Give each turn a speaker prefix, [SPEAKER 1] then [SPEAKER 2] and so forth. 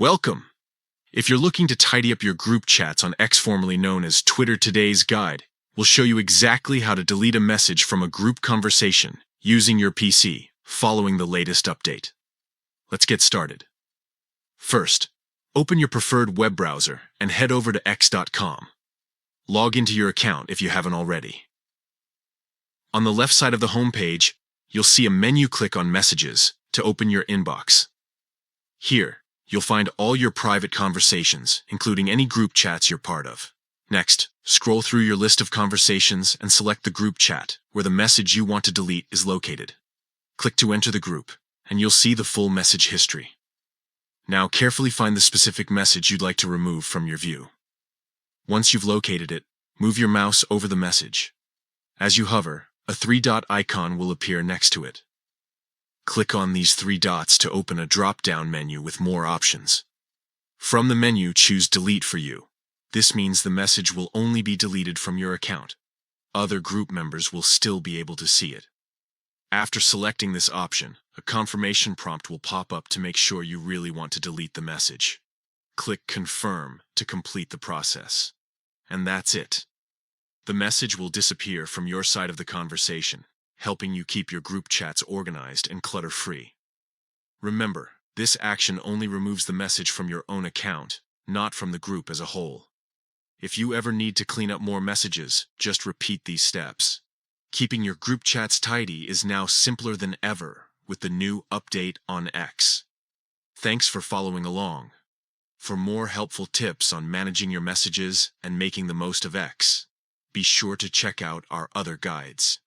[SPEAKER 1] Welcome! If you're looking to tidy up your group chats on X, formerly known as Twitter, today's guide will show you exactly how to delete a message from a group conversation using your PC, following the latest update. Let's get started. First, open your preferred web browser and head over to x.com. Log into your account if you haven't already. On the left side of the home page, you'll see a menu. Click on Messages to open your inbox. Here, you'll find all your private conversations, including any group chats you're part of. Next, scroll through your list of conversations and select the group chat where the message you want to delete is located. Click to enter the group, and you'll see the full message history. Now carefully find the specific message you'd like to remove from your view. Once you've located it, move your mouse over the message. As you hover, a three-dot icon will appear next to it. Click on these three dots to open a drop-down menu with more options. From the menu, choose Delete for You. This means the message will only be deleted from your account. Other group members will still be able to see it. After selecting this option, a confirmation prompt will pop up to make sure you really want to delete the message. Click Confirm to complete the process. And that's it. The message will disappear from your side of the conversation, helping you keep your group chats organized and clutter-free. Remember, this action only removes the message from your own account, not from the group as a whole. If you ever need to clean up more messages, just repeat these steps. Keeping your group chats tidy is now simpler than ever with the new update on X. Thanks for following along. For more helpful tips on managing your messages and making the most of X, be sure to check out our other guides.